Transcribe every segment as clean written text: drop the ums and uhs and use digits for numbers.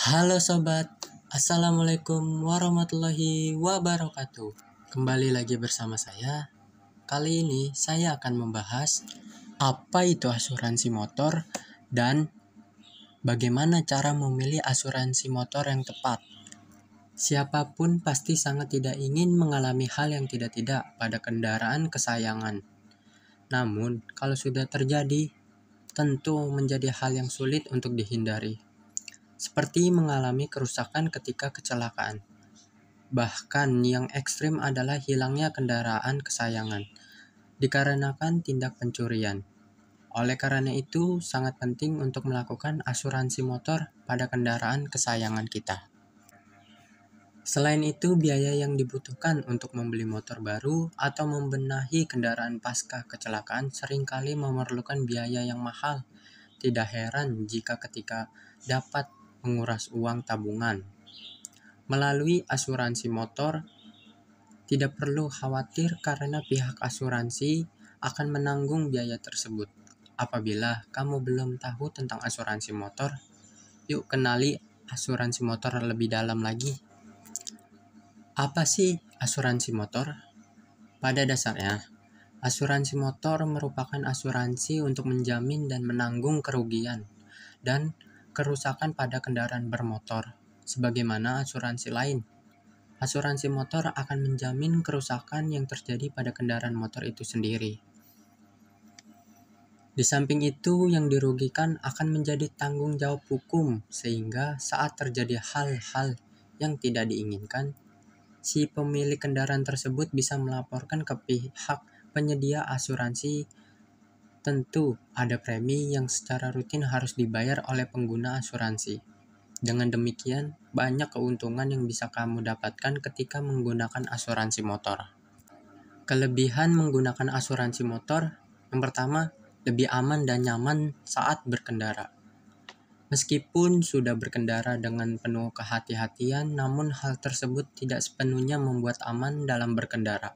Halo sobat, Assalamualaikum warahmatullahi wabarakatuh. Kembali lagi bersama saya. Kali ini saya akan membahas apa itu asuransi motor dan bagaimana cara memilih asuransi motor yang tepat. Siapapun pasti sangat tidak ingin mengalami hal yang tidak-tidak pada kendaraan kesayangan. Namun, kalau sudah terjadi, tentu menjadi hal yang sulit untuk dihindari. Seperti mengalami kerusakan ketika kecelakaan. Bahkan yang ekstrim adalah hilangnya kendaraan kesayangan dikarenakan tindak pencurian. Oleh karena itu, sangat penting untuk melakukan asuransi motor pada kendaraan kesayangan kita. Selain itu, biaya yang dibutuhkan untuk membeli motor baru atau membenahi kendaraan pasca kecelakaan seringkali memerlukan biaya yang mahal. Tidak heran jika ketika dapat menguras uang tabungan. Melalui asuransi motor, tidak perlu khawatir karena pihak asuransi akan menanggung biaya tersebut. Apabila kamu belum tahu tentang asuransi motor, yuk kenali asuransi motor lebih dalam lagi. Apa sih asuransi motor? Pada dasarnya, asuransi motor merupakan asuransi untuk menjamin dan menanggung kerugian dan kerusakan pada kendaraan bermotor. Sebagaimana asuransi lain, asuransi motor akan menjamin kerusakan yang terjadi pada kendaraan motor itu sendiri. Di samping itu, yang dirugikan akan menjadi tanggung jawab hukum, sehingga saat terjadi hal-hal yang tidak diinginkan, si pemilik kendaraan tersebut bisa melaporkan ke pihak penyedia asuransi. Tentu ada premi yang secara rutin harus dibayar oleh pengguna asuransi. Dengan demikian, banyak keuntungan yang bisa kamu dapatkan ketika menggunakan asuransi motor. Kelebihan menggunakan asuransi motor, yang pertama, lebih aman dan nyaman saat berkendara. Meskipun sudah berkendara dengan penuh kehati-hatian, namun hal tersebut tidak sepenuhnya membuat aman dalam berkendara.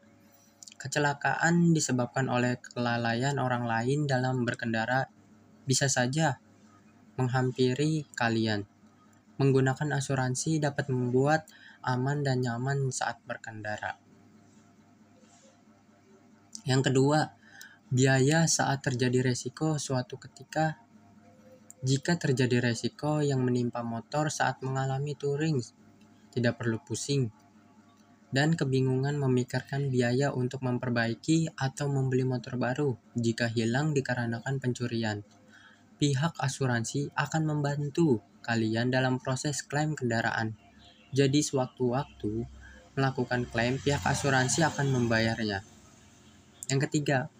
Kecelakaan disebabkan oleh kelalaian orang lain dalam berkendara bisa saja menghampiri kalian. Menggunakan asuransi dapat membuat aman dan nyaman saat berkendara. Yang kedua, biaya saat terjadi resiko suatu ketika. Jika terjadi resiko yang menimpa motor saat mengalami touring, tidak perlu pusing dan kebingungan memikirkan biaya untuk memperbaiki atau membeli motor baru jika hilang dikarenakan pencurian. Pihak asuransi akan membantu kalian dalam proses klaim kendaraan. Jadi sewaktu-waktu melakukan klaim, pihak asuransi akan membayarnya. Yang ketiga,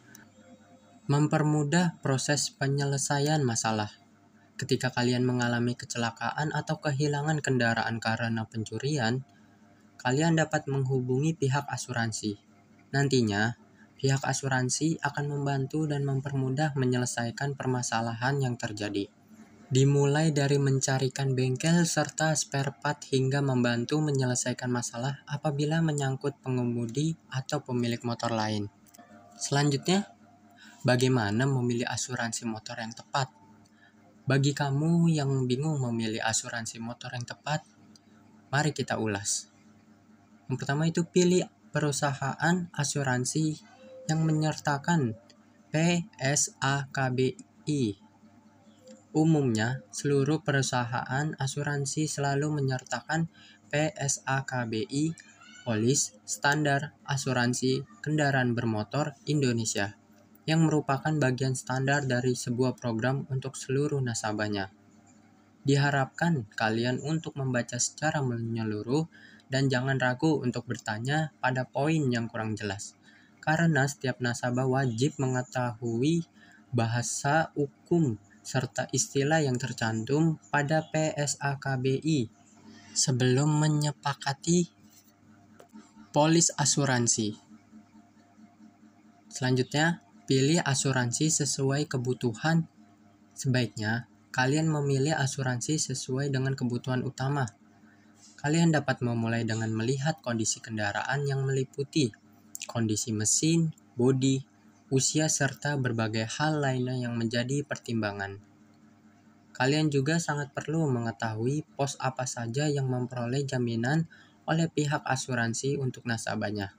mempermudah proses penyelesaian masalah. Ketika kalian mengalami kecelakaan atau kehilangan kendaraan karena pencurian, kalian dapat menghubungi pihak asuransi. Nantinya, pihak asuransi akan membantu dan mempermudah menyelesaikan permasalahan yang terjadi. Dimulai dari mencarikan bengkel serta spare part hingga membantu menyelesaikan masalah apabila menyangkut pengemudi atau pemilik motor lain. Selanjutnya, bagaimana memilih asuransi motor yang tepat? Bagi kamu yang bingung memilih asuransi motor yang tepat, mari kita ulas. Yang pertama itu pilih perusahaan asuransi yang menyertakan PSAKBI. Umumnya, seluruh perusahaan asuransi selalu menyertakan PSAKBI, Polis Standar Asuransi Kendaraan Bermotor Indonesia, yang merupakan bagian standar dari sebuah program untuk seluruh nasabahnya. Diharapkan kalian untuk membaca secara menyeluruh dan jangan ragu untuk bertanya pada poin yang kurang jelas, karena setiap nasabah wajib mengetahui bahasa hukum serta istilah yang tercantum pada PSAKBI sebelum menyepakati polis asuransi. Selanjutnya, pilih asuransi sesuai kebutuhan. Sebaiknya, kalian memilih asuransi sesuai dengan kebutuhan utama. Kalian dapat memulai dengan melihat kondisi kendaraan yang meliputi kondisi mesin, bodi, usia, serta berbagai hal lainnya yang menjadi pertimbangan. Kalian juga sangat perlu mengetahui pos apa saja yang memperoleh jaminan oleh pihak asuransi untuk nasabahnya.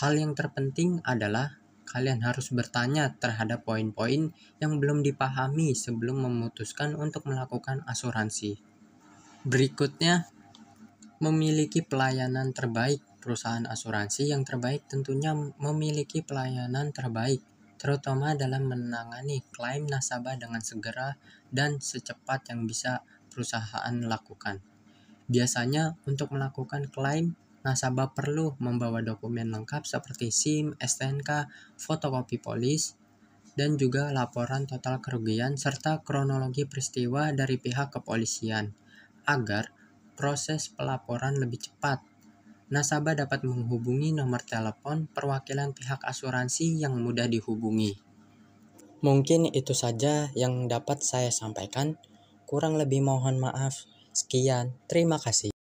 Hal yang terpenting adalah kalian harus bertanya terhadap poin-poin yang belum dipahami sebelum memutuskan untuk melakukan asuransi. Berikutnya, memiliki pelayanan terbaik. Perusahaan asuransi yang terbaik tentunya memiliki pelayanan terbaik, terutama dalam menangani klaim nasabah dengan segera dan secepat yang bisa perusahaan lakukan. Biasanya untuk melakukan klaim, nasabah perlu membawa dokumen lengkap seperti SIM, STNK, fotokopi polis, dan juga laporan total kerugian serta kronologi peristiwa dari pihak kepolisian. Agar proses pelaporan lebih cepat, nasabah dapat menghubungi nomor telepon perwakilan pihak asuransi yang mudah dihubungi. Mungkin itu saja yang dapat saya sampaikan. Kurang lebih mohon maaf. Sekian, terima kasih.